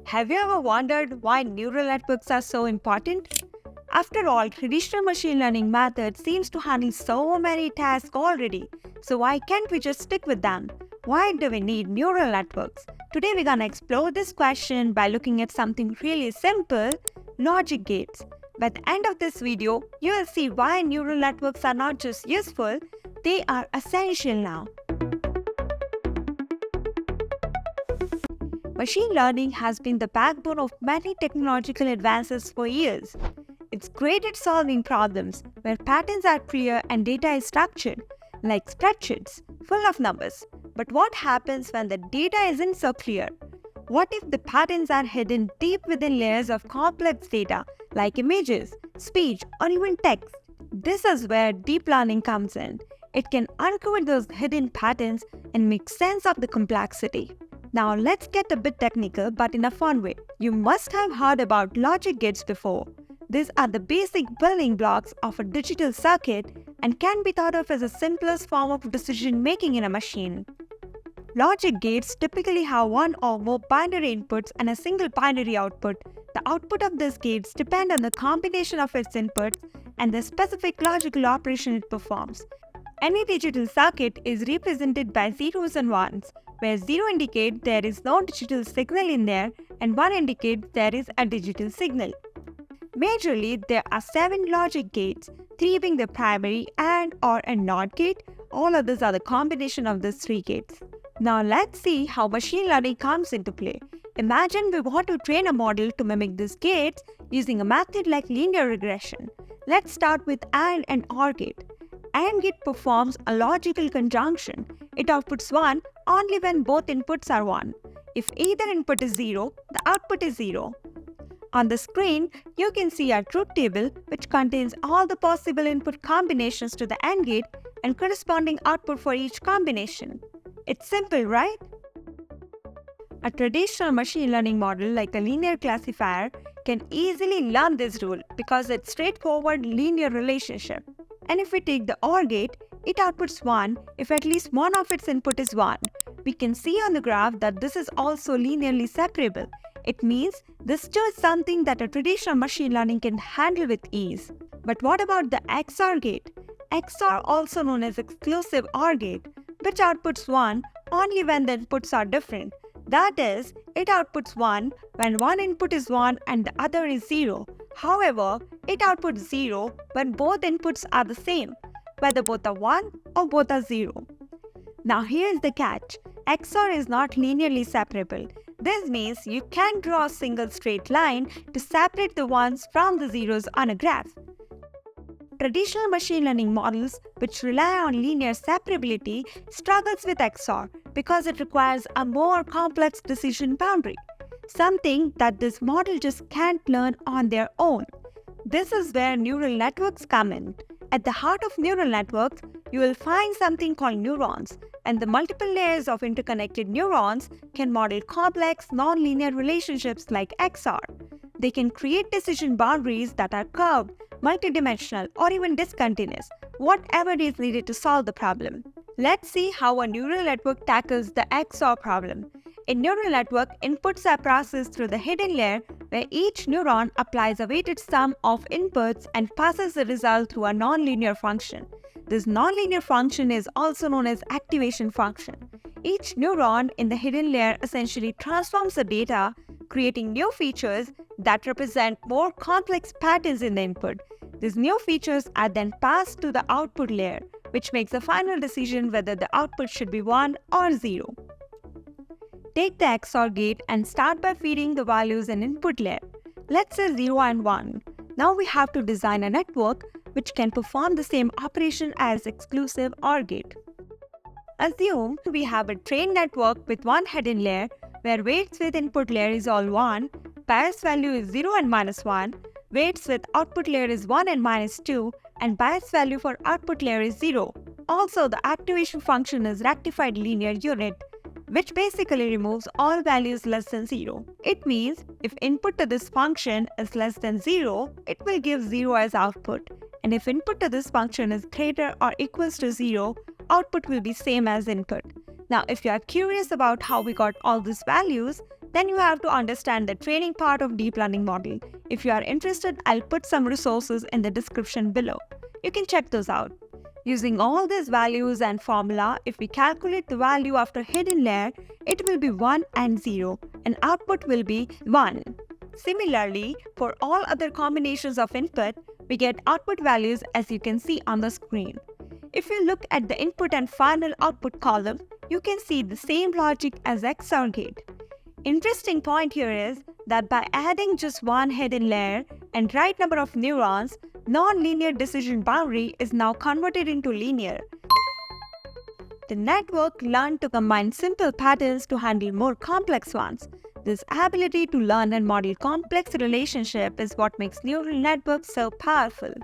Have you ever wondered why neural networks are so important? After all, traditional machine learning methods seems to handle so many tasks already. So why can't we just stick with them? Why do we need neural networks? Today we're gonna explore this question by looking at something really simple, logic gates. By the end of this video, you will see why neural networks are not just useful, they are essential now. Machine learning has been the backbone of many technological advances for years. It's great at solving problems where patterns are clear and data is structured, like spreadsheets, full of numbers. But what happens when the data isn't so clear? What if the patterns are hidden deep within layers of complex data, like images, speech, or even text? This is where deep learning comes in. It can uncover those hidden patterns and make sense of the complexity. Now let's get a bit technical but in a fun way. You must have heard about logic gates before. These are the basic building blocks of a digital circuit and can be thought of as the simplest form of decision making in a machine. Logic gates typically have one or more binary inputs and a single binary output. The output of these gates depend on the combination of its inputs and the specific logical operation it performs. Any digital circuit is represented by zeros and ones, where 0 indicates there is no digital signal in there and 1 indicates there is a digital signal. Majorly, there are 7 logic gates, 3 being the primary and or a NOT gate. All others are the combination of these 3 gates. Now let's see how machine learning comes into play. Imagine we want to train a model to mimic these gates using a method like linear regression. Let's start with AND and OR gate. AND gate performs a logical conjunction. It outputs 1 only when both inputs are 1. If either input is 0, the output is 0. On the screen, you can see a truth table which contains all the possible input combinations to the AND gate and corresponding output for each combination. It's simple, right? A traditional machine learning model like a linear classifier can easily learn this rule because it's a straightforward linear relationship. And if we take the OR gate, it outputs 1 if at least one of its input is 1. We can see on the graph that this is also linearly separable. It means this too is something that a traditional machine learning can handle with ease. But what about the XOR gate? XOR, also known as exclusive OR gate, which outputs 1 only when the inputs are different. That is, it outputs 1 when one input is 1 and the other is 0. However, it outputs 0 when both inputs are the same, whether both are 1 or both are 0. Now here's the catch. XOR is not linearly separable. This means you can't draw a single straight line to separate the ones from the zeros on a graph. Traditional machine learning models, which rely on linear separability, struggles with XOR because it requires a more complex decision boundary, something that this model just can't learn on their own. This is where neural networks come in. At the heart of neural networks, you will find something called neurons, and the multiple layers of interconnected neurons can model complex, non-linear relationships like XOR. They can create decision boundaries that are curved, multidimensional, or even discontinuous, whatever is needed to solve the problem. Let's see how a neural network tackles the XOR problem. In neural network, inputs are processed through the hidden layer where each neuron applies a weighted sum of inputs and passes the result through a nonlinear function. This nonlinear function is also known as activation function. Each neuron in the hidden layer essentially transforms the data, creating new features that represent more complex patterns in the input. These new features are then passed to the output layer, which makes the final decision whether the output should be 1 or 0. Take the XOR gate and start by feeding the values in input layer. Let's say 0 and 1. Now we have to design a network which can perform the same operation as exclusive OR gate. Assume we have a trained network with one hidden layer where weights with input layer is all 1, bias value is 0 and minus 1, weights with output layer is 1 and minus 2, and bias value for output layer is 0. Also, the activation function is rectified linear unit, which basically removes all values less than 0. It means if input to this function is less than 0, it will give 0 as output. And if input to this function is greater or equals to 0, output will be same as input. Now, if you are curious about how we got all these values, then you have to understand the training part of deep learning model. If you are interested, I'll put some resources in the description below. You can check those out. Using all these values and formula, if we calculate the value after hidden layer, it will be 1 and 0, and output will be 1. Similarly, for all other combinations of input, we get output values as you can see on the screen. If you look at the input and final output column, you can see the same logic as XOR gate. Interesting point here is that by adding just one hidden layer and right number of neurons, non-linear decision boundary is now converted into linear. The network learned to combine simple patterns to handle more complex ones. This ability to learn and model complex relationships is what makes neural networks so powerful.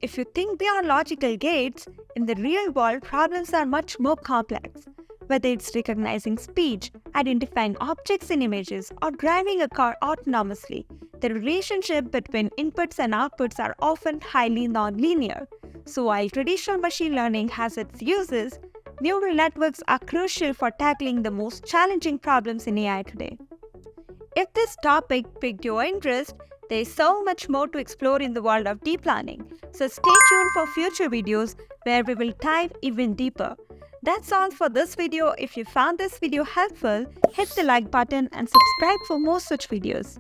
If you think beyond logical gates, in the real world problems are much more complex. Whether it's recognizing speech, identifying objects in images, or driving a car autonomously, the relationship between inputs and outputs are often highly nonlinear. So while traditional machine learning has its uses, neural networks are crucial for tackling the most challenging problems in AI today. If this topic piqued your interest, there is so much more to explore in the world of deep learning. So stay tuned for future videos where we will dive even deeper. That's all for this video. If you found this video helpful, hit the like button and subscribe for more such videos.